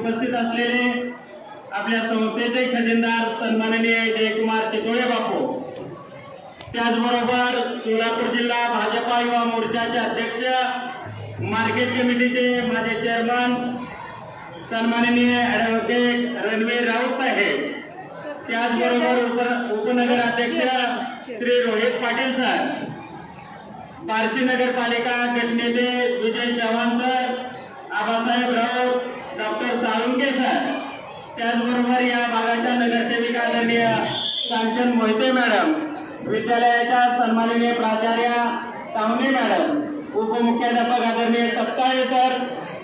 उपस्थित असलेले आपल्या संस्थेचे खजिनदार सन्माननीय जयकुमार चितोळे बापू, त्याचबरोबर सोलापूर जिल्हा भाजपा युवा मोर्चाचे अध्यक्ष, मार्केट कमिटीचे माजी चेअरमन सन्माननीय ॲडव्होकेट रणवीर राऊत साहेब, त्याचबरोबर उपनगराध्यक्ष श्री रोहित पाटील सर, बार्शी नगरपालिका गटनेते Vijay Chavan sir, Abasaheb Raut, doctor Salunke sir, त्याचबरोबर या भागाच्या नगरसेविका आदरणीय कांचन मोहिते मॅडम, विद्यालयाच्या सन्माननीय प्राचार्य तावणे मॅडम, उपमुख्याध्यापक आदरणीय सप्ताळे सर,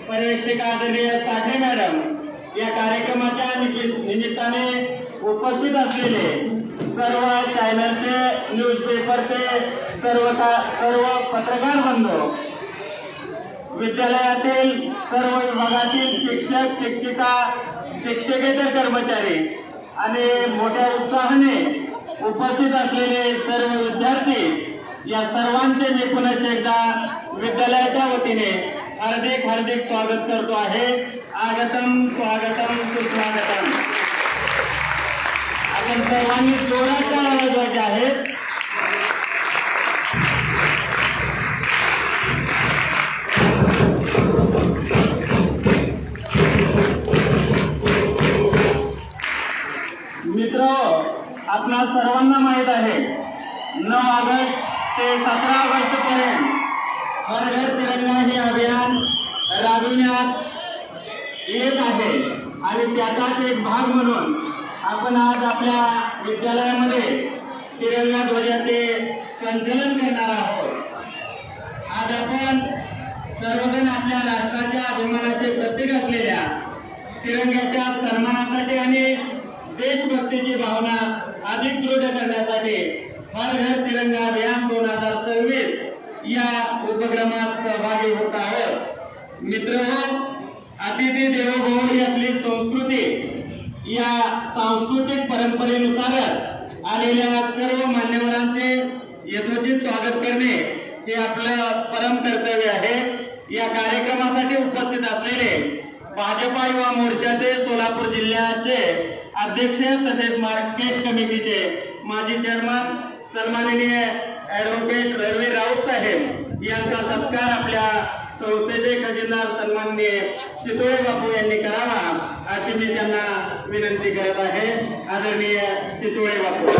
पर्यवेक्षिका आदरणीय साठे मॅडम, या कार्यक्रमाच्या निमित्ताने उपस्थित असलेले सर्व चॅनलचे, न्यूजपेपरचे सर्व पत्रकार बंधू, विद्यालयातील सर्व विभागातील शिक्षक, शिक्षिका, शिक्षकेतर कर्मचारी आणि मोठ्या उत्साहाने उपस्थित असलेले सर्व विद्यार्थी, या सर्वांचे मी पुन्हा एकदा विद्यालयाच्या वतीने हार्दिक स्वागत करतो आहे. आगतम स्वागतम सुस्वागतम. आपण सर्वांनी जोराच्या आवाजाचे आहेत. मित्र, आपणा सर्वांना माहित आहे 9 ऑगस्ट ते 17 ऑगस्ट पर्यंत हर घर तिरंगा हे अभियान राबविण्यात येत आहे आणि त्याचाच एक भाग म्हणून आपण आज आपल्या विद्यालयामध्ये तिरंगा ध्वजाचे संचलन करणार आहोत. आज आपण सर्वजण आपल्या राष्ट्राच्या अभिमानाचे प्रतीक असलेल्या तिरंग्याच्या सन्मानासाठी आणि देशभक्तीची भावना अधिक दृढ करण्यासाठी हर घर तिरंगा अभियान 2026 या उपक्रमात सहभागी होत आहोत. मित्रहो, अतिथी देवो भव ही आपली संस्कृती, या सांस्कृतिक परंपरेनुसारच आलेल्या सर्व मान्यवरांचे यथोचित स्वागत करणे हे आपलं परम कर्तव्य आहे. या कार्यक्रमासाठी उपस्थित असलेले भाजपा युवा मोर्चाचे सोलापूर जिल्ह्याचे अध्यक्ष तसेच मार्केट कमिटीचे माजी चेअरमन सन्माननीय ॲडव्होकेट रणवीर राऊत साहेब यांचा सत्कार आपल्या संस्थेचे खजिनदार सन्माननीय चितोळे बापू यांनी करावा अशी मी त्यांना विनंती करत आहे. आदरणीय चितोळे बापू.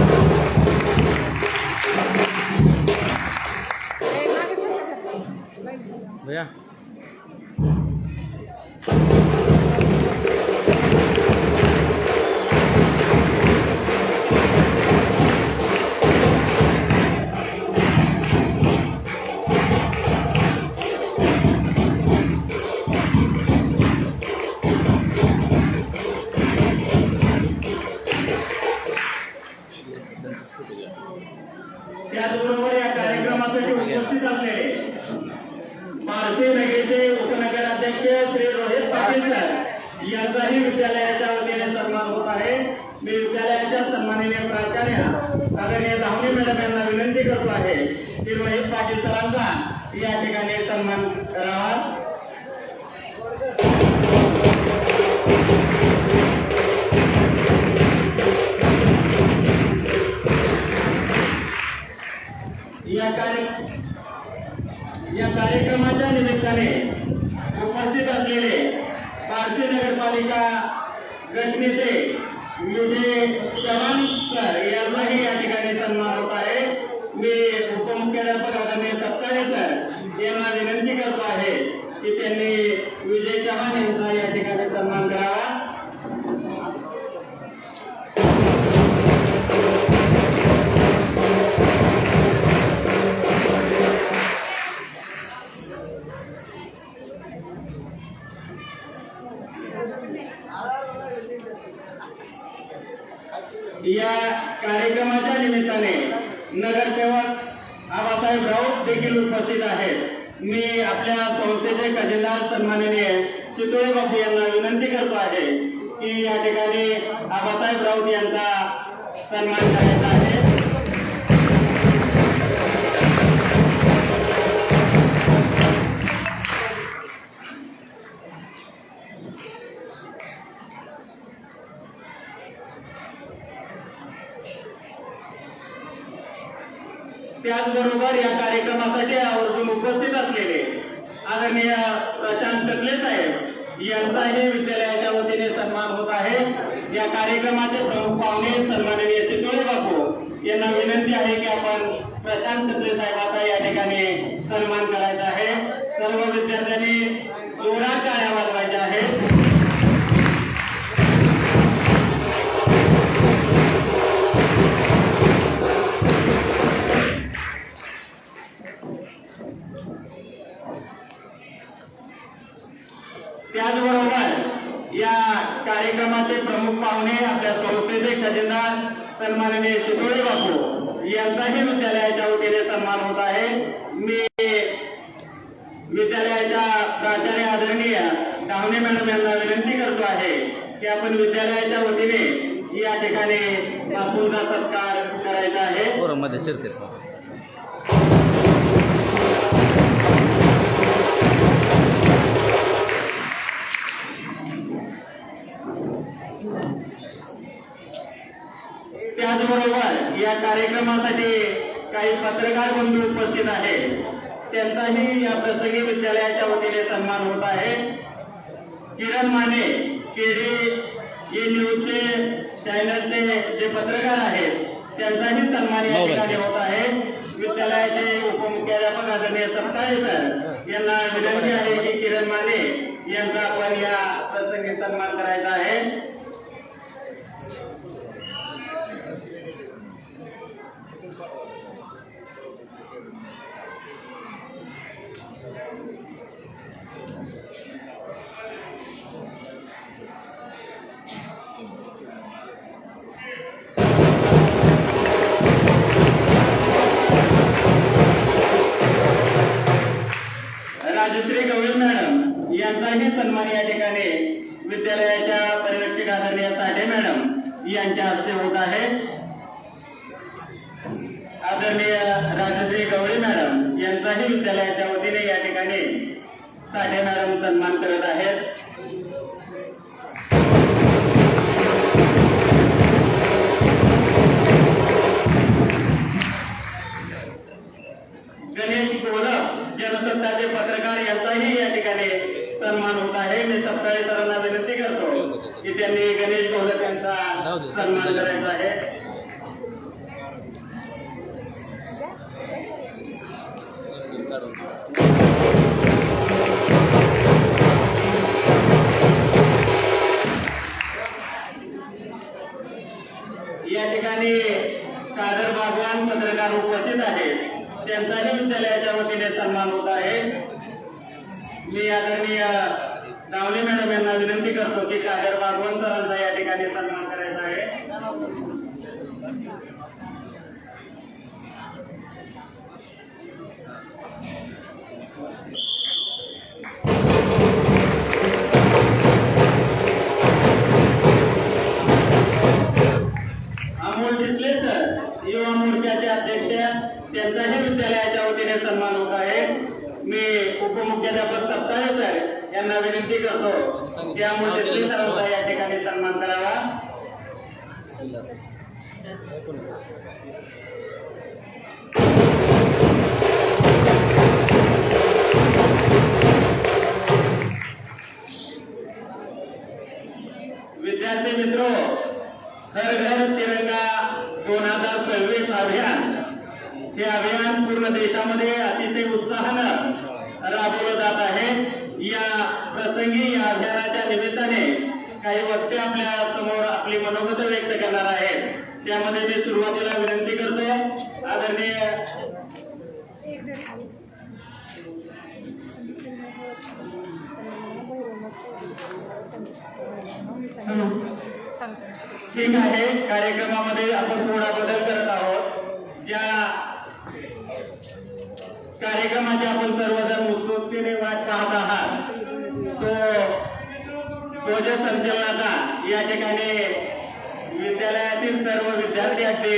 त्याचबरोबर या कार्यक्रमासाठी उपस्थित असलेले बार्शी नगरचे उपनगराध्यक्ष श्री रोहित पाटील सर यांचाही विद्यालयाच्या वतीने सन्मान होत आहे. मी विद्यालयाच्या सन्माननीय प्राचार्य आदरणीय तावणे मॅडम यांना विनंती करतो आहे की रोहित पाटील सरांचा या ठिकाणी सन्मान करावा. या कार्यक्रमाच्या निमित्ताने उपस्थित असलेले बार्शी नगरपालिका गटनेते विजय चव्हाण सर यांचाही या ठिकाणी सन्मान होत आहे. मी उपमुख्याध्यापक आदरणीय सप्ताळे सर यांना विनंती करतो आहे की त्यांनी विजय चव्हाण यांचा या ठिकाणी सन्मान करावा. या कार्यक्रमाच्या निमित्ताने नगरसेवक आबासाहेब राऊत देखील उपस्थित आहेत. मी आपल्या संस्थेचे खजिनदार सन्माननीय चितोळे बापू यांना विनंती करतो आहे की या ठिकाणी आबासाहेब राऊत यांचा सन्मान करायचा आहे. त्याचबरोबर या कार्यक्रमासाठी आवर्जून उपस्थित असलेले आदरणीय प्रशांत टकले साहेब यांचाही विद्यालयाच्या वतीने सन्मान होत आहे। या कार्यक्रमाचे प्रमुख पाहुणे सन्माननीय चितोळे बापू यांना विनंती आहे की आपण प्रशांत टकले साहेबांचा या ठिकाणी सन्मान करायचा आहे। सर्व विद्यार्थ्यांनी जोरात टाळ्या वाजवायच्या आहेत। त्याचबरोबर या कार्यक्रमाचे प्रमुख पाहुणे आपल्या संस्थेचे खजिनदार सन्माननीय चितोळे बापू यांचाही विद्यालयाच्या वतीने सन्मान होत आहे। मी विद्यालयाच्या प्राचार्य आदरणीय डावणे मॅडम यांना विनंती करतो आहे की आपण विद्यालयाच्या वतीने या ठिकाणी बापूंचा सत्कार करायचा आहे। त्याचबरोबर या कार्यक्रमासाठी काही पत्रकार बंधू उपस्थित आहेत, त्यांचाही या प्रसंगी विद्यालयाच्या वतीने सन्मान होत आहे। किरण माने केडी ये न्यूजचे चॅनलचे जे पत्रकार आहेत त्यांचाही सन्मान या ठिकाणी होत आहे। विद्यालयाचे उपमुख्याध्यापक आदरणीय सप्ताहे सर यांना विनंती आहे की किरण माने यांचा आपण या प्रसंगी सन्मान करायचा आहे। राजश्री गवळी मॅडम यांचाही सन्मान या ठिकाणी विद्यालयाच्या पर्यवेक्षक आदरणीय साठे मॅडम यांच्या हस्ते होत आहे। आदरणीय राजश्री गवळी मॅडम यांचाही विद्यालयाच्या वतीने या ठिकाणी साठे मॅडम सन्मान करत आहेत। गणेश गोलप जनसत्ताचे पत्रकार यांचाही या ठिकाणी सन्मान होत आहे। मी सप्ताहे सरांना विनंती करतो की त्यांनी गणेश गोलप यांचा सन्मान करायचा आहे। या ठिकाणी कादर भगवान पत्रकार उपस्थित आहेत, त्यांचाही विद्यालयाच्या वतीने सन्मान होत आहे। मी आदरणीय डावणे मॅडम यांना विनंती करतो की कादर भगवान सरांचा या ठिकाणी सन्मान करायचा आहे। अमोल डिसले सर युवा मोर्चाचे अध्यक्ष त्यांचाही विद्यालयाच्या वतीने सन्मान होत आहे। मी उपमुख्याध्यापक सप्ताहे सर यांना विनंती करतो की अमोल डिसले सरांचा या ठिकाणी सन्मान करावा। विद्यार्थी मित्रो, हर घर तिरंगा 2026 अभियान हे अभियान पूर्ण देशामध्ये अतिशय उत्साहानं राबवलं जात आहे। या प्रसंगी या अभियानाच्या निमित्ताने काही वक्ते आपल्या समोर आपली मनोगत व्यक्त करणार आहेत। त्यामध्ये मी सुरुवातीला विनंती करतो आदरणीय ठीक आहे, कार्यक्रमामध्ये आपण थोडा बदल करत आहोत। ज्या कार्यक्रमाची आपण सर्वजण उत्सुकतेने वाट पाहत आहात तो ध्वजसंचलनाचा या ठिकाणी विद्यालयातील सर्व विद्यार्थी अगदी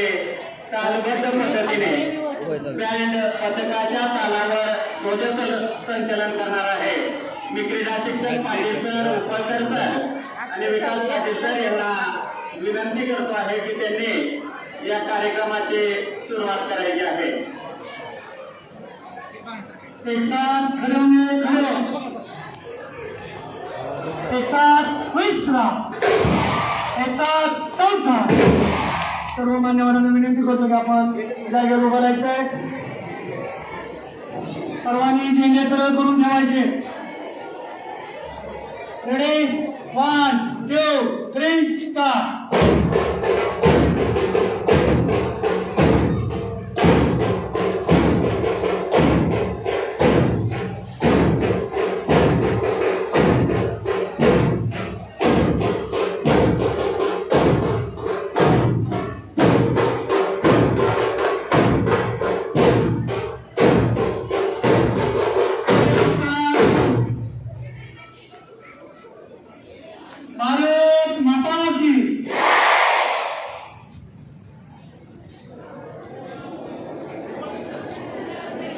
तालबद्ध पद्धतीने बँड पथकाच्या तालावर ध्वजसंचलन करणार आहे। मी क्रीडा शिक्षक पाटील सर, उपकर सर आणि विकास पाटील सर यांना विनंती करतो आहे की त्यांनी या कार्यक्रमाची सुरुवात करायची आहे। एक साथ खड़े होंगे, खड़े, एक साथ तीसरा, एक साथ चौथा. सर्व मान्यवरांना विनंती करतो की आपण जागेवर उभं राहायचंय. सर्वांनी झेंडे सरळ करून ठेवायचे. Ready, 1 2 3 start. भारत माता की.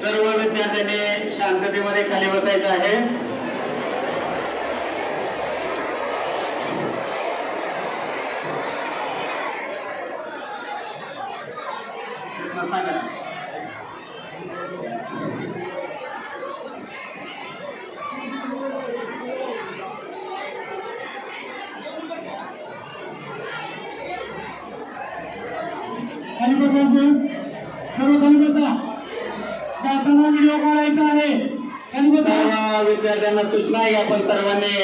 सर्व विद्यार्थ्यांनी शांततेमध्ये खाली बसायचं आहे. खाली बसायचं, सर्व खाली बसा. शासनाला व्हिडिओ काढायचा आहे. खाली बसा. सर्व विद्यार्थ्यांना सूचना आहे, आपण सर्वांनी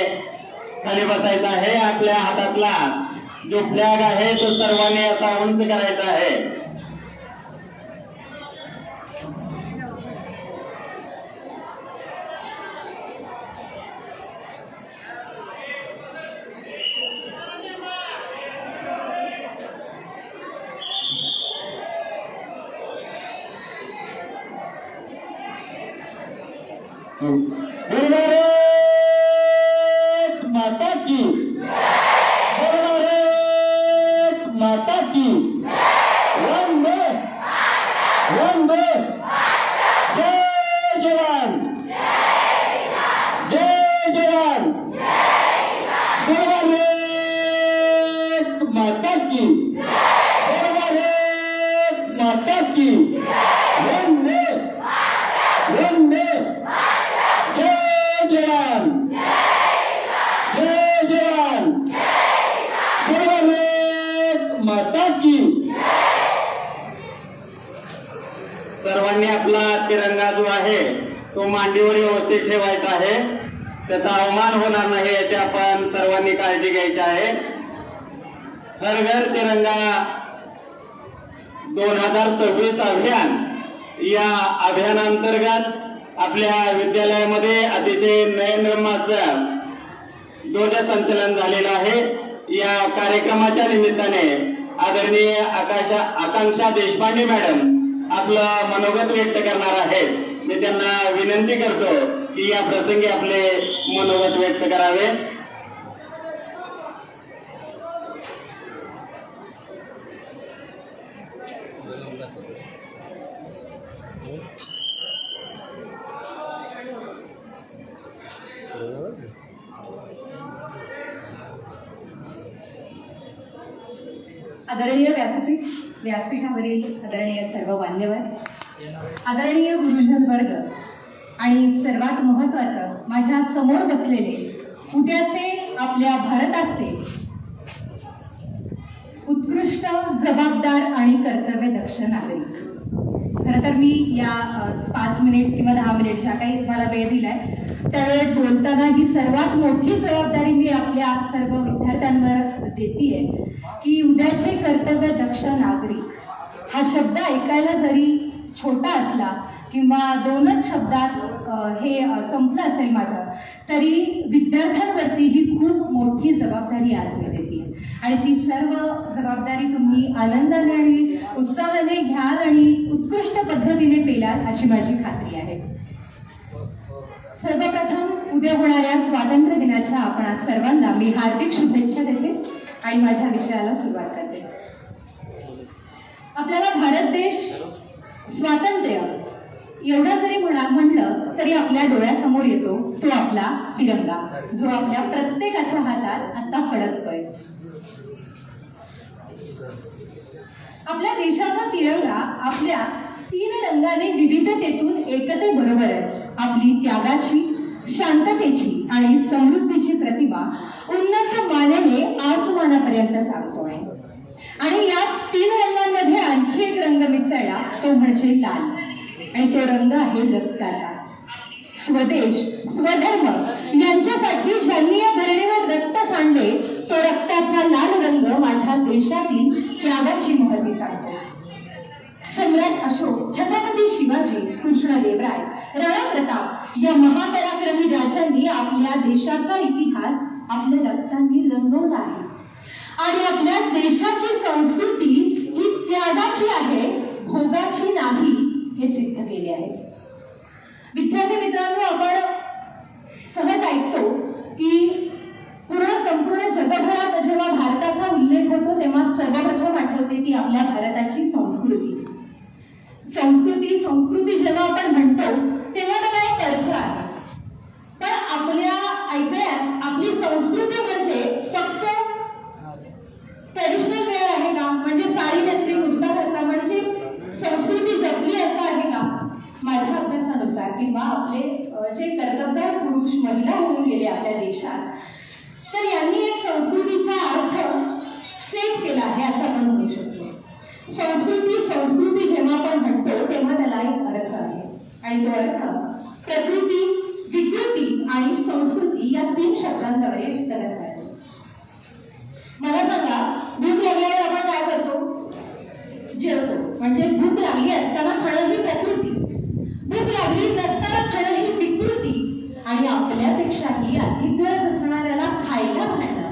खाली बसायचं आहे. आपल्या हातातला जो फ्लॅग आहे तो सर्वांनी असा उंच करायचा आहे. भारत माता की. भारत माता की. वंदे वंदे. जय जवान, जय जवान. भारत माता की. भारत माता की. वंदे वंदे. जय जवान, जय जवान. भारत माता की. सर्वांनी आपला तिरंगा जो आहे तो मांडीवर व्यवस्थित ठेवायचा आहे. त्याचा अवमान होणार नाही याची आपण सर्वांनी काळजी घ्यायची आहे. हर घर तिरंगा 2026 अभियान, या अभियानांतर्गत आपल्या विद्यालयामध्ये अतिशय नयनरम्य ध्वजसंचलन झालेलं आहे. या कार्यक्रमाच्या निमित्ताने आदरणीय आकांक्षा देशपांडे मॅडम आपलं मनोगत व्यक्त करणार आहेत. मी त्यांना विनंती करतो की या प्रसंगी आपले मनोगत व्यक्त करावे. आदरणीय व्यासपीठावरील आदरणीय सर्व मान्यवर, आदरणीय गुरुजन वर्ग आणि सर्वात महत्त्वाचं माझ्या समोर बसलेले उद्याचे आपल्या भारताचे उत्कृष्ट, जबाबदार आणि कर्तव्यदक्ष नागरिक. खरं तर मी या 5 मिनिट किंवा 10 मिनिट ज्या काही मला वेळ दिलाय त्यावेळेस बोलताना ही सर्वात मोठी जबाबदारी मी आपल्या सर्व विद्यार्थ्यांवर देतीये की उद्याचे कर्तव्यदक्ष नागरिक हा शब्द ऐकायला जरी छोटा असला किंवा 2च शब्दात हे संपलं असेल माझं, तरी विद्यार्थ्यांवरती ही खूप मोठी जबाबदारी आज मी देते आणि ती सर्व जबाबदारी तुम्ही आनंदाने आणि उत्साहाने घ्याल आणि उत्कृष्ट पद्धतीने पेलाल अशी माझी खात्री आहे. सर्वप्रथम उद्या होणाऱ्या स्वातंत्र्य दिनाच्या आपण सर्वांना मी हार्दिक शुभेच्छा देते आणि माझ्या विषयाला सुरुवात करते. आपल्याला भारत देश स्वातंत्र्य एवढं जरी म्हणलं तरी आपल्या डोळ्यासमोर येतो तो आपला तिरंगा, जो आपल्या प्रत्येकाच्या हातात आता फडकतोय. आपल्या देशाचा तिरंगा आपल्या तीन रंगाने विविधतेतून एकतेबरोबरच आपली त्यागाची, शांततेची आणि समृद्धीची प्रतिभा उन्नत मानेने आसमानापर्यंत सांगतोय. आणि याच तीन रंगांमध्ये आणखी एक रंग मिसळला, तो म्हणजे लाल. आणि तो रंग आहे रक्ताचा. स्वदेश, स्वधर्म यांच्यासाठी ज्यांनी या धरणीवर रक्त सांडले, तो रक्ताचा लाल रंग माझ्या देशातील त्यागाची महती सांगतो. सम्राट अशोक, छत्रपती शिवाजी, कृष्णदेवराय, राणा प्रताप या महापराक्रमी राजांनी आपल्या देशाचा इतिहास आपल्या रक्तांनी रंगवला आहे. आणि आपल्या देशाची संस्कृती ही त्यागाची आहे, भोगाची नाही, हे सिद्ध केले आहे. विद्यार्थी मित्रांनो, आपण सहज ऐकतो की संपूर्ण जगभरात जेव्हा भारताचा उल्लेख होतो तेव्हा सर्वप्रथम आठवते की आपल्या भारताची संस्कृती जेव्हा आपण म्हणतो तेव्हा त्याला एक अर्थ आहे. पण आपल्या ऐकण्यात आपली संस्कृती म्हणजे फक्त ट्रेडिशनल वेअर आहे का, म्हणजे साडी नेसली, कुर्ता घातला म्हणजे संस्कृती जपली असं आहे का? माझ्या अभ्यासानुसार किंवा आपले जे कर्तव्यवान पुरुष महिला होऊन गेले आपल्या देशात, तर यांनी एक संस्कृतीचा अर्थ सेट केला आहे असं आपण म्हणू शकतो. संस्कृती जेव्हा आपण म्हणतो तेव्हा त्याला एक अर्थ आहे. आणि तो अर्थ प्रकृती, विकृती आणि संस्कृती या तीन शब्दांद्वारे व्यक्त करता येतो. मला सांगा, भूक लागल्यावर आपण काय करतो? जेवतो. म्हणजे भूक लागली असताना खाणं ही प्रकृती, भूक लागली नसताना खाणं ही विकृती, आणि आपल्यापेक्षाही अधिक गरज असणाऱ्याला खायला घालणं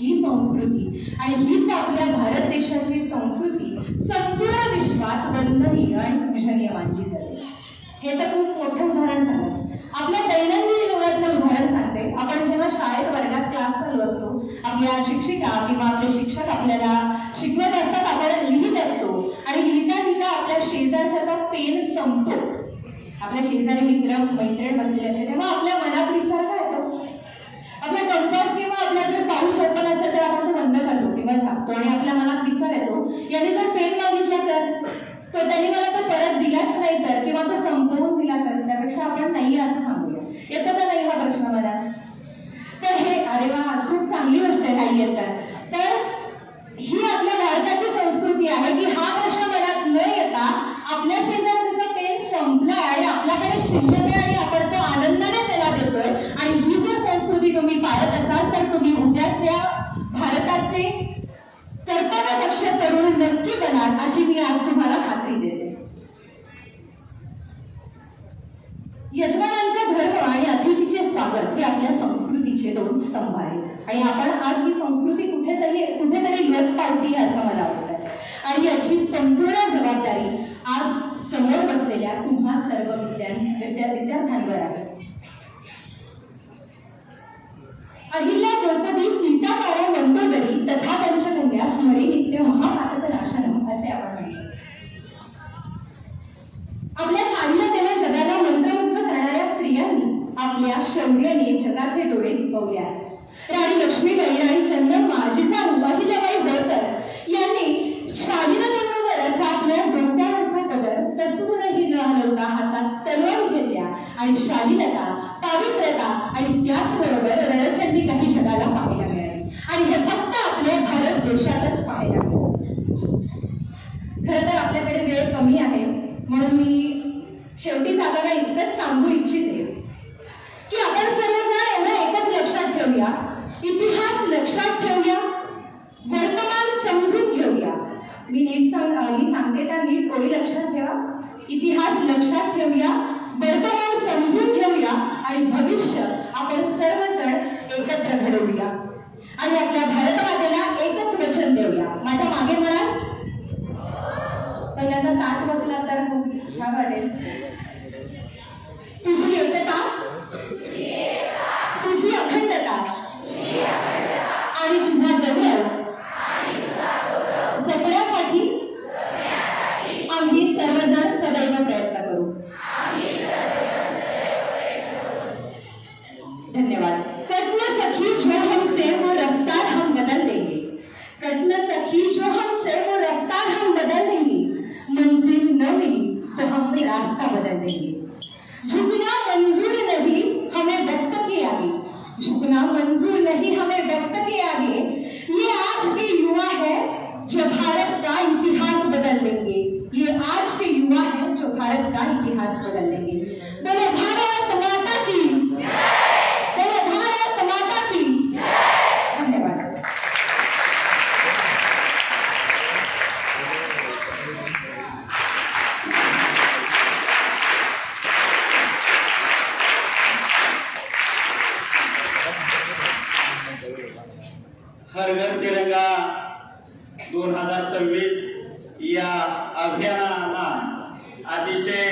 ही संस्कृती. आणि हीच आपल्या भारत देशाची संस्कृती संपूर्ण विश्वात वंदनीय आणि पूजनीय मानली जाते. हे तर खूप मोठं उदाहरण झालं. आपल्या दैनंदिन जीवनातलं उदाहरण सांगते. आपण जेव्हा शाळेत वर्गात क्लास चालू असतो, आपल्या शिक्षिका किंवा आपले शिक्षक आपल्याला शिकवत असतात, आपण लिहित असतो आणि लिहिता लिहिता आपल्या शेजारच्याचा पेन संपतो, आपल्या शेजारी मैत्रीण बसलेले असते, तेव्हा आपल्या मनात विचार काय येतो? आपला कंपास किंवा आपल्या जर पाऊस ओपन असेल तर आपण तो बंद करतो किंवा टाकतो आणि आपल्या मनात विचार येतो, याने जर पेन मागितला तर त्यांनी मला तो परत दिलाच नाही तर, किंवा तो संपवून दिला तर, त्यापेक्षा आपण नाही असं सांगूया. येतो का नाही हा प्रश्न मनात? तर हे अरे वा, खूप चांगली गोष्ट आहे नाही येत तर. ही आपल्या भारताची संस्कृती आहे की हा प्रश्न मनात न येता आपल्या शेजारचा पेन संपला आणि आपल्याकडे शिल्लक आहे आणि आपण तो आनंदाने त्याला देतोय. आणि ही जर संस्कृती तुम्ही पाळत असाल तर तुम्ही उद्याच्या भारताचे कर्तव्यदक्ष तरुण नक्की बनाल, अशी मी आज तुम्हाला खात्री देते. यजमानांचा धर्म आणि अतिथीचे स्वागत हे आपल्या संस्कृतीचे दोन स्तंभ आहेत. आणि आपण आज ही संस्कृती कुठेतरी लस पावती असं मला वाटतं. आणि याची संपूर्ण जबाबदारी आज समोर बसलेल्या तुम्हा सर्व विद्यार्थ्यांवर आहे. अहिल्या द्रौपदी सीताकार्य मंदोदरी तथा पंचकन्या स्मरे नित्य महापातक नाशनम असे आपण म्हणतो. आपल्या शालीनतेने जगाला मंत्रमुग्ध करणाऱ्या स्त्रियांनी आपल्या शौर्याने जगाचे डोळे दिपवले आहेत. राणी लक्ष्मीबाई आणि चंदम्मा, जिजाऊ, अहिल्याबाई होळकर यांनी शालीनतेबरोबरच आपल्या डोक्यावरचा कदर तसूनही न हलवता हातात तलवार घेतल्या आणि शालीनता, पवित्रता आणि त्याचबरोबर रणचंडी काही जगाला पाहायला मिळाली. आणि हे फक्त आपल्या भारत देशातच पाहायला मिळाले. खरं तर आपल्याकडे वेळ कमी आहे, म्हणून मी शेवटी जाताना इतकंच सांगू इच्छिते की आपण सर्वजण एवढं एकच लक्षात ठेवूया, इतिहास लक्षात ठेवूया, वर्तमान समजून घेऊया. मी सांगते त्या नीट ओळी लक्षात ठेवा. इतिहास लक्षात ठेवूया, वर्तमान समजून घेऊया आणि भविष्य आपण सर्वजण एकत्र घडवूया. आणि आपल्या भारतमातेला एकच वचन देऊया. माझ्या मागे म्हणा, पहिल्यांदा ताट बसला तर खूप छान वाटेल. तुझी एकता, तुझी अखंडता आणि तुझा गौरव जपण्यासाठी आम्ही सर्वजण सदैव प्रयत्न करू. धन्यवाद. कटन सखी जो हम से वो रफ्तार हम बदल देंगे. कटन सखी जो हम से वो रफ्तार हम बदल देंगे. मंजिल न मिली तो नहीं हमें व्यक्त किया है, ये आज के युवा है जो भारत का इतिहास बदल देंगे। ये आज के युवा है जो भारत का इतिहास बदल देंगे। बोलो भारत माता की, बोलो भारत माता की। धन्यवाद। हर घर तिरंगा 2026 या अभियानाला अतिशय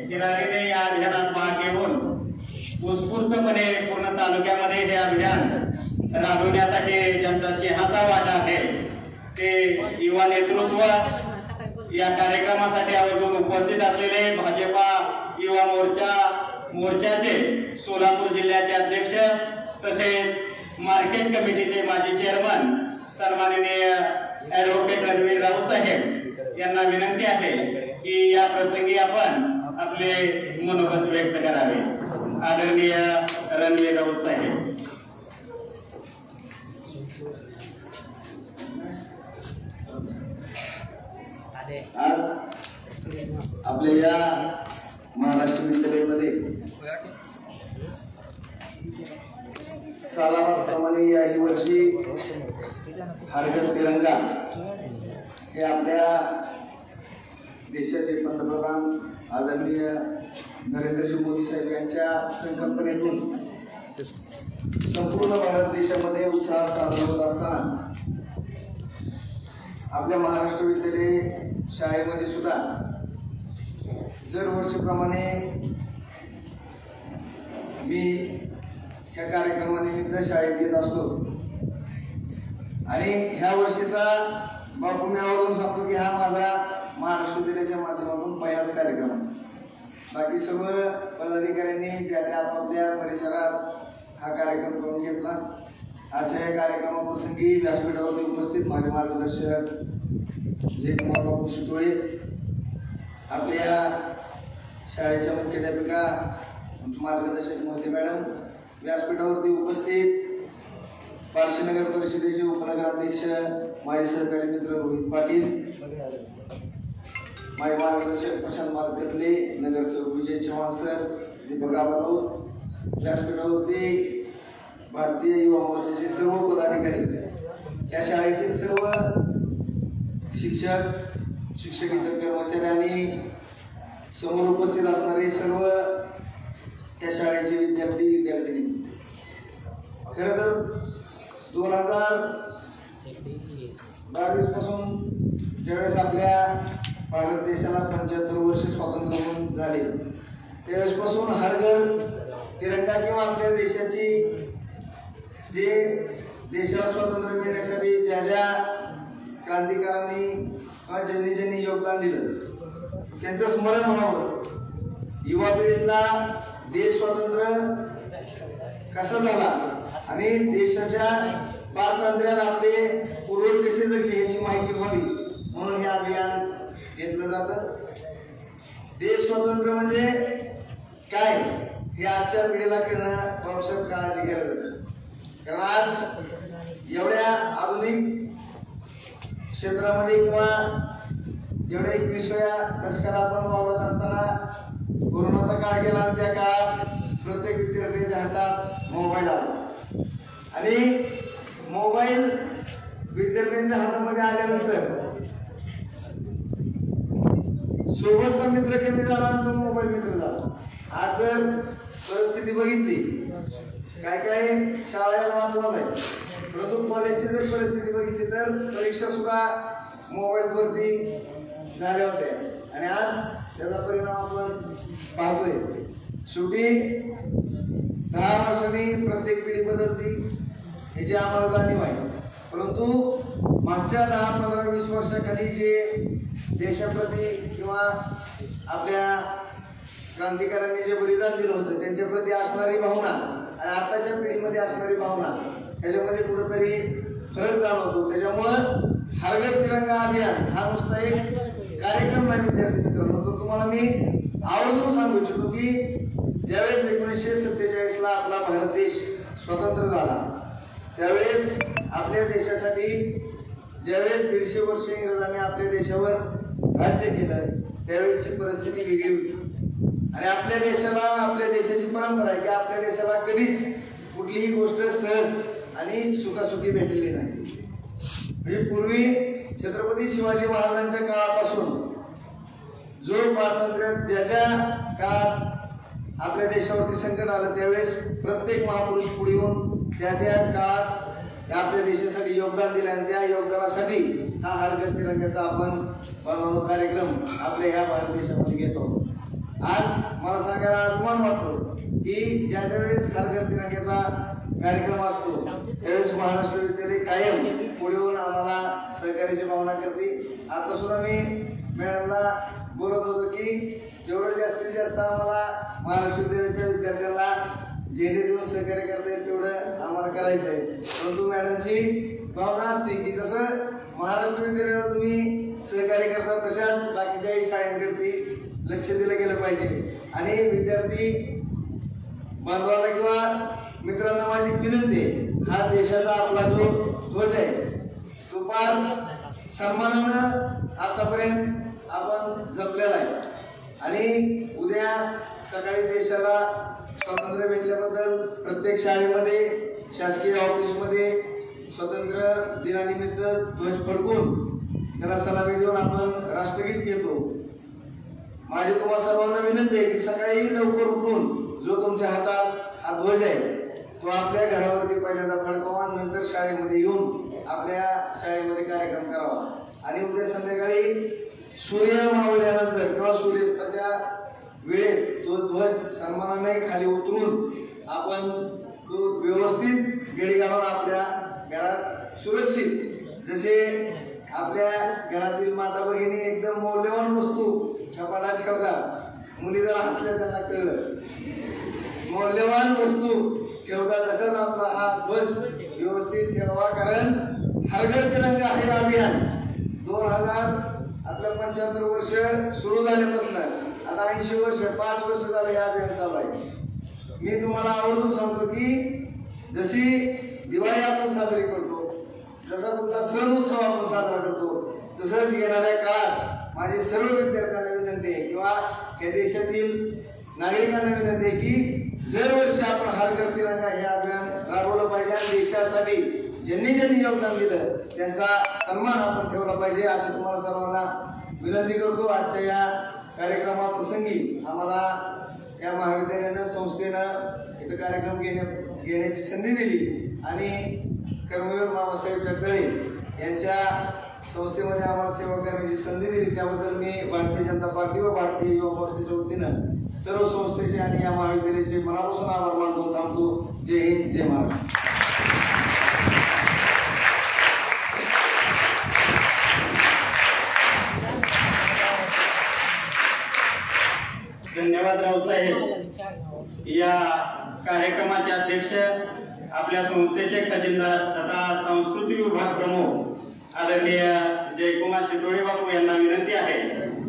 चिरागीने या अभियानात भाग घेऊन उत्स्फूर्तपणे पूर्ण तालुक्यामध्ये हे अभियान राबवण्यासाठी ज्यांचा सिंहाचा वाटा आहे ते युवा नेतृत्व या कार्यक्रमासाठी आवर्जून उपस्थित असलेले भाजपा युवा मोर्चाचे सोलापूर जिल्ह्याचे अध्यक्ष तसेच मार्केट कमिटीचे माजी चेअरमन सन्माननीय ऍडव्होकेट रणवीर राऊत साहेब यांना विनंती आहे की या प्रसंगी आपण आपले मनोगत व्यक्त करावे। आदरणीय रणवीर राऊत साहेब। आज आपल्या या महाराष्ट्र विद्यालयामध्ये सालाबादप्रमाणे याही वर्षी हर घर तिरंगा हे आपल्या देशाचे पंतप्रधान आदरणीय नरेंद्र मोदी साहेब यांच्या संकल्पनेतून संपूर्ण भारत देशामध्ये उत्साह साजरा होत असताना आपल्या महाराष्ट्र विद्यालय शाळेमध्ये सुद्धा दरवर्षीप्रमाणे मी ह्या कार्यक्रमानिमित्त शाळेत येत असतो आणि ह्या वर्षीचा बापू मी आवर्जून सांगतो की हा माझा महाराष्ट्र विद्यालयाच्या माध्यमातून पहिलाच कार्यक्रम आहे। बाकी सर्व पदाधिकाऱ्यांनी ज्या त्या आपापल्या परिसरात हा कार्यक्रम करून घेतला। आजच्या या कार्यक्रमाप्रसंगी व्यासपीठावरती उपस्थित माझे मार्गदर्शक जयकुमार बापू शितोळे, आपल्या शाळेच्या मुख्याध्यापिका मार्गदर्शक मोहिते मॅडम, व्यासपीठावरती उपस्थित पारशीनगर परिषदेचे उपनगराध्यक्ष माजी सहकारी मित्र रोहित पाटील, माजी मार्गदर्शक प्रशांत मालकतले, नगरसेवक विजय चव्हाण सर, दीपक आबाराव, व्यासपीठावरती भारतीय युवा मोर्चाचे सर्व पदाधिकारी, या शाळेतील सर्व शिक्षक, शिक्षकेतर कर्मचारी आणि समोर उपस्थित असणारे सर्व त्या शाळेचे विद्यार्थी विद्यार्थिनी। खरं तर 2022 पासून ज्यावेळेस आपल्या भारत देशाला 75 वर्ष स्वातंत्र्य होऊन झाले त्यावेळेसपासून हर घर तिरंगा किंवा आपल्या देशाची जे देशाला स्वातंत्र्य मिळण्यासाठी ज्या ज्या क्रांतिकारांनी किंवा ज्यांनी ज्यांनी योगदान दिलं त्यांचं स्मरण व्हावं, युवा पिढीला देश स्वतंत्र कसा झाला आणि देशाच्या पारतंत्र्यात आपले पूर्वज कसे जगले याची माहिती व्हावी म्हणून हे अभियान घेतलं जातं। देश स्वतंत्र म्हणजे काय हे आजच्या पिढीला कळणं आवश्यक काळाची गरज आहे। कारण आज एवढ्या आधुनिक क्षेत्रामध्ये किंवा एवढ्या 21व्या दशकात आपण वावरत असताना कोरोनाचा काळ गेला आणि त्या काळात प्रत्येक विद्यार्थ्याच्या हातात मोबाईल आला आणि मोबाईल विद्यार्थ्यांच्या हातामध्ये आल्यानंतर सोबतचा मित्र कमी झाला आणि तो मोबाईल मित्र झाला। आज जर परिस्थिती बघितली काय काय शाळेला अपवाद आहे, परंतु कॉलेजची जर परिस्थिती बघितली तर परीक्षा सुद्धा मोबाईलवरती झाल्या होत्या आणि आज त्याचा परिणाम आपण पाहतोय। शेवटी 10 वर्षांनी प्रत्येक पिढी बदलती ह्याची आम्हाला जाणीव आहे, परंतु मागच्या 10, 15, 20 वर्षाखाली जे देशाप्रती किंवा आपल्या क्रांतिकारांनी जे बलिदान दिलं होतं त्यांच्याप्रती असणारी भावना आणि आताच्या पिढीमध्ये असणारी भावना ह्याच्यामध्ये कुठेतरी फरक जाणवतो। त्याच्यामुळं हर घर तिरंगा अभियान हा नुसता एक कार्यक्रम नाही विद्यार्थी मित्रांनो, तो तुम्हाला मी आवर्जून सांगू इच्छितो की ज्यावेळेस 1947ला आपला भारत देश स्वतंत्र झाला त्यावेळेस आपल्या देशासाठी ज्यावेळेस 150 वर्ष इंग्रजांनी आपल्या देशावर राज्य केलं त्यावेळेची परिस्थिती वेगळी होती आणि आपल्या देशाची परंपरा आहे की आपल्या देशाला कधीच कुठलीही गोष्ट सहज आणि सुखासुखी भेटलेली नाही. म्हणजे पूर्वी छत्रपती शिवाजी महाराजांच्या काळापासून जो स्वातंत्र्य ज्या काळात आपल्या देशावरती संकट आलं त्यावेळेस प्रत्येक महापुरुष पुढे येऊन त्या काळात आपल्या देशासाठी योगदान दिलं आणि त्या योगदानासाठी हा हरघर तिरंग्याचा आपण बनवणूक कार्यक्रम आपल्या ह्या भारत देशामध्ये घेतो. आज मला सांगायला अभिमान वाटतो की ज्या वेळेस हरघर तिरंग्याचा कार्यक्रम असतो त्यावेळेस महाराष्ट्र विद्यालय कायम पुढे येऊन आम्हाला सहकार्याची भावना करते. आता सुद्धा मी मॅडमला बोलत होतो की जेवढं जास्तीत जास्त आम्हाला महाराष्ट्र विद्यालयाच्या विद्यार्थ्यांना झेंडे देऊन सहकार्य करता येईल तेवढं आम्हाला करायचं आहे. परंतु मॅडमची भावना असते की जसं महाराष्ट्र विद्यालयाला तुम्ही सहकार्य करता तशाच बाकीच्याही शाळांकडे लक्ष दिलं गेलं पाहिजे. आणि विद्यार्थी बांधवांना किंवा मित्रांना माझी विनंती आहे, हा देशाचा आपला जो ध्वज आहे तो फार सन्मानानं आतापर्यंत आपण जपलेला आहे आणि उद्या सकाळी देशाला स्वातंत्र्य भेटल्याबद्दल प्रत्येक शाळेमध्ये शासकीय ऑफिसमध्ये स्वातंत्र्य दिनानिमित्त ध्वज फडकून त्याला सलामी देऊन आपण राष्ट्रगीत घेतो. माझी तुम्हा सर्वांना विनंती आहे की सकाळी लवकर उठून जो तुमच्या हातात हा ध्वज आहे तो आपल्या घरावरती पहिल्यांदा फडकवा, नंतर शाळेमध्ये येऊन आपल्या शाळेमध्ये कार्यक्रम करावा आणि उद्या संध्याकाळी सूर्य मावळल्यानंतर किंवा सूर्यास्ताच्या वेळेस तो ध्वज सन्मानाने खाली उतरून आपण तो व्यवस्थित गेडी घालून आपल्या घरात सुरक्षित जसे आपल्या घरातील माता भगिनी एकदम मौल्यवान वस्तू कपाटात ठेवतात, मुली जर हसल्या त्यांना कळलं मौल्यवान वस्तू ठेवतात तसंच आपला हा ध्वज व्यवस्थित ठेवावा. कारण हरघर तिरंगा हे अभियान 2075 वर्ष सुरू झाल्यापासून आता 80 वर्ष 5 वर्ष झालं हे अभियान चालू आहे. मी तुम्हाला आवर्जून सांगतो की जशी दिवाळी आपण साजरी करतो, जसा कुठला सण उत्सव आपण साजरा करतो, तसंच येणाऱ्या काळात माझी सर्व विद्यार्थ्यांना विनंती आहे किंवा या देशातील नागरिकांना विनंती आहे की दरवर्षी आपण हरघर तिरंगा हे अभियान राबवलं पाहिजे आणि देशासाठी ज्यांनी योगदान दिलं त्यांचा सन्मान आपण ठेवला पाहिजे अशी तुम्हाला सर्वांना विनंती करतो. आजच्या या कार्यक्रमाप्रसंगी आम्हाला या महाविद्यालयानं संस्थेनं इथं कार्यक्रम घेण्याची संधी दिली आणि कर्मवीर बाबासाहेब जगदळे यांच्या संस्थेमध्ये आम्हाला सेवा करण्याची संधी दिली त्याबद्दल मी भारतीय जनता पार्टी व भारतीय युवा मोर्चाच्या वतीनं सर्व संस्थेचे आणि या महाविद्यालयाचे मनापासून आभार मानतो थांबतो. जय हिंद, जय महाराष्ट्र. धन्यवाद रावसाहेब. या कार्यक्रमाचे अध्यक्ष आपल्या संस्थेचे खजिनदार तथा सांस्कृतिक विभाग प्रमुख आदरणीय जयकुमार शितोळे बापू यांना विनंती आहे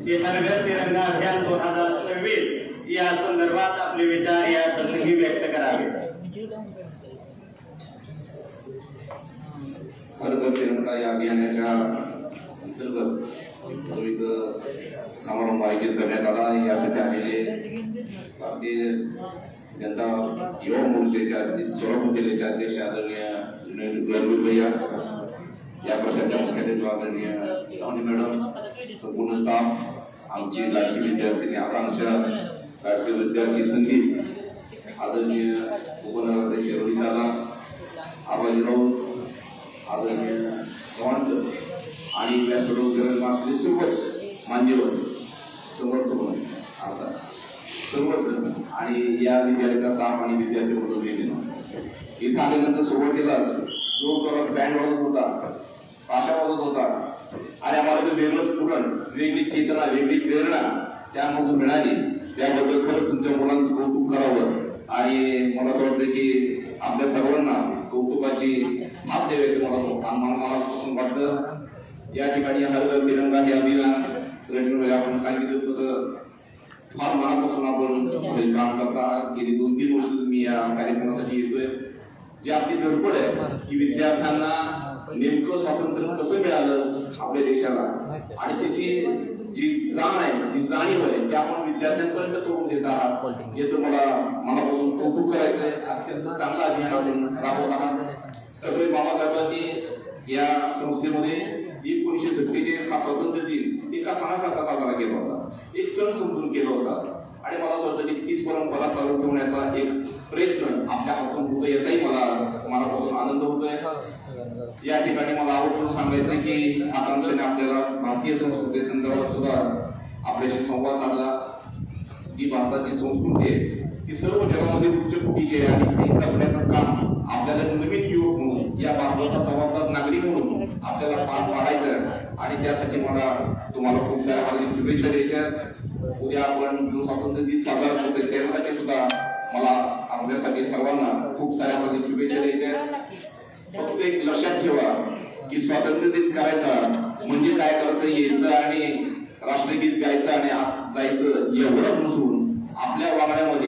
की हरघर तिरंगा अभियान 2026 या संदर्भात आपले विचार या प्रसंगी व्यक्त करावे. हरघर तिरंगा या अभियानाच्या अंतर्गत विविध समारंभ आयोजित करण्यात आला. यासाठी आलेले भारतीय जनता युवा मोर्चाचे सोलापूर जिल्ह्याचे अध्यक्ष आदरणीय रणवीर भैया, या प्रशासनाच्या मुख्याध्यक्ष आदरणीय लावणी मॅडम, संपूर्ण स्टाफ, आमची लाडकी विद्यार्थिनी आकांक्षा, लाडकी विद्यार्थी संगीत, आदरणीय उपनगराध्यक्ष रोहित दादा, आबाजी राऊत, आदरणीय चव्हाण सर आणि व्यासपीठावर सर्व मान्यवर समर्थन आता सर्व आणि या विद्यार्थ्याचा स्टाफ आणि विद्यार्थी म्हणून इथं आल्यानंतर सुरुवातीला जो करत बँड वाजत होता, भाषा वाजत होता आणि आम्हाला जो वेगळं स्फुरण, वेगळी चेतना, वेगळी प्रेरणा त्यामधून मिळाली. त्याबद्दल खरं तुमच्या मुलांचं कौतुक करावं आणि मला असं वाटतं की आपल्या सर्वांना कौतुकाची थाप द्यावी मला मनापासून वाटतं. या ठिकाणी हरघर तिरंगा हे अभियान आपण सांगितलं तसं फार मनापासून आपण काम करता. गेली 2-3 वर्ष मी या कार्यक्रमासाठी येतोय जी आपली धडपड आहे की विद्यार्थ्यांना नेमकं स्वातंत्र्य कसं मिळालं आपल्या देशाला आणि त्याची जी जाण आहे जी जाणीव आहे ती आपण विद्यार्थ्यांपर्यंत करून देत आहात याचं मला मनापासून कौतुक करायचंय. अत्यंत चांगलं अभियान आपण राबवत आहात. सगळे बाबासाहेबांनी या संस्थेमध्ये 1947 हा स्वातंत्र्य दिन एका सणासारखा साजरा केला होता, एक सण समजून केला होता आणि मला असं वाटतं की तीच परंपरा चालू ठेवण्याचा एक प्रयत्न आपल्या हातून होतो याचाही मला मनापासून आनंद होतोय. या ठिकाणी मला आवडून सांगायचं की आकांक्षाने आपल्याला भारतीय संस्कृती संदर्भात सुद्धा आपल्याशी संवाद साधला. जी भारताची संस्कृती आहे ती सर्व जगामध्ये उच्च कोटीची आहे आणि ती जपण्याचं काम आपल्याला नवीन युवक म्हणून या भारताचा जबाबदार नागरिक म्हणून आपल्याला पार पाडायचं आणि त्यासाठी मला तुम्हाला खूप साऱ्या हार्दिक शुभेच्छा द्यायच्या. उद्या आपण जो स्वातंत्र्य दिन साजरा करतोय त्यासाठी सुद्धा मला आपल्यासाठी सर्वांना खूप साऱ्या हार्दिक शुभेच्छा द्यायच्या. फक्त एक लक्षात ठेवा की स्वातंत्र्य दिन करायचा म्हणजे काय करायचं यायचं आणि राष्ट्रगीत गायचं आणि आत जायचं एवढंच नसून आपल्या वागण्यामध्ये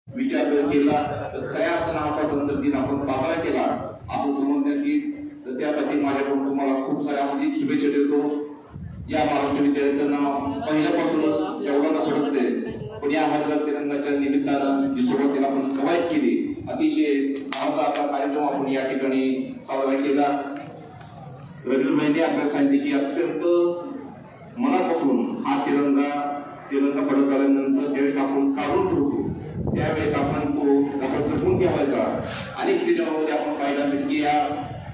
विचार जर केला तर खऱ्या अर्थानं हा स्वातंत्र्य दिन आपण साजरा केला असं समजण्यात येईल. तर त्यासाठी माझ्याकडून तुम्हाला खूप साऱ्या शुभेच्छा देतो. या महाराष्ट्र विद्यालयाचं नाव पहिल्यापासूनच एवढं न पडतंय पण या हरघर तिरंगाच्या निमित्तानं जी सुरुवातीला आपण कवायत केली अतिशय महत्वाचा कार्यक्रम आपण या ठिकाणी साजरा केला. रवींद्रभाईंनी आपल्याला सांगितले की अत्यंत मनापासून हा तिरंगा पडत आल्यानंतर ज्यावेळेस आपण काढून ठेवतो त्यावेळेस आपण तो कसा जपून ठेवायचा. अनेक सिनेमामध्ये आपण पाहिलं असेल की या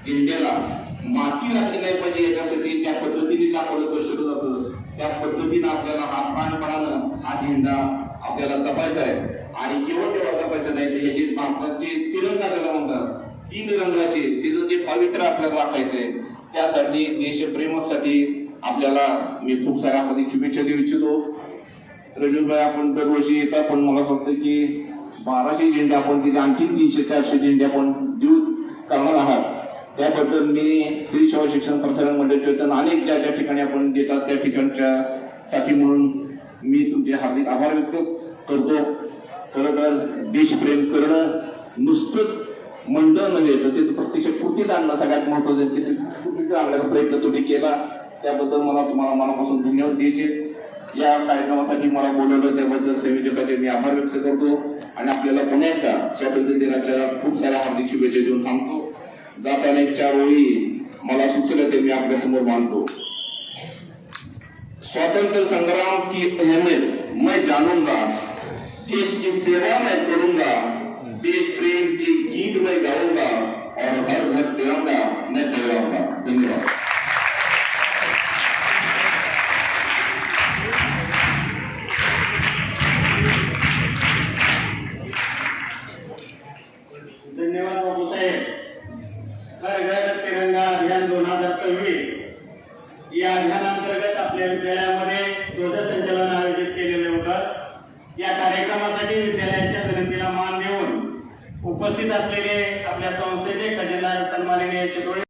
झेंड्याला माती लागली नाही पाहिजे याच्यासाठी त्या पद्धतीने दाखवलं दर्शवलं जातं. त्या पद्धतीनं आपल्याला हातपानपणानं हा झेंडा आपल्याला जपायचा आहे आणि केवळ तेवढा जपायचा नाही तर याचे भारताचे तिरंगा त्याला म्हणतात 3 रंगाचे तिचं जे पवित्र आपल्याला राखायचंय त्यासाठी देशप्रेमासाठी आपल्याला मी खूप साऱ्या हार्दिक शुभेच्छा देऊ इच्छितो. रवींद्रभाई आपण दरवर्षी येतात पण मला वाटतं की 1200 झेंडे आपण तिथे आणखी 300-400 झेंडे आपण देऊ करणार आहात. त्याबद्दल मी श्री सेवा शिक्षण प्रसारण मंडळाच्या अनेक ज्या ठिकाणी आपण देतात त्या ठिकाणच्या साठी म्हणून मी तुमचे हार्दिक आभार व्यक्त करतो. खरं तर देशप्रेम करणं नुसतंच मंडळ नव्हे तर ते प्रत्यक्ष कृतीत आणणं सगळ्यात महत्वाचं. कृतीत आणण्याचा प्रयत्न तुम्ही केला त्याबद्दल मला तुम्हाला मनापासून धन्यवाद द्यायचे. या कार्यक्रमासाठी मला बोलवलं त्याबद्दल संयोजकाचे मी आभार व्यक्त करतो आणि आपल्याला पुन्हा एकदा स्वातंत्र्य दिनाच्या खूप साऱ्या हार्दिक शुभेच्छा देऊन थांबतो. जाताना 4 ओळी मला सुचल्या ते मी आपल्या समोर मांडतो. स्वातंत्र संग्राम की अहमियत मैं जानूंगा, देश की सेवा मैं करूंगा, देश प्रेम के गीत मैं गाऊंगा और हर घर तिरंगा मैं फहराऊंगा. धन्यवाद. धन्यवाद बाबूसाहेब. घर घर तिरंगा अभियान 2026 या अभियानांतर्गत आपल्या विद्यालयामध्ये ध्वजसंचलन आयोजित केलेले होतं. या कार्यक्रमासाठी विद्यालयाच्या विनंतीला मान देऊन उपस्थित असलेले आपल्या संस्थेचे खजिनदार सन्माननीय चितोळे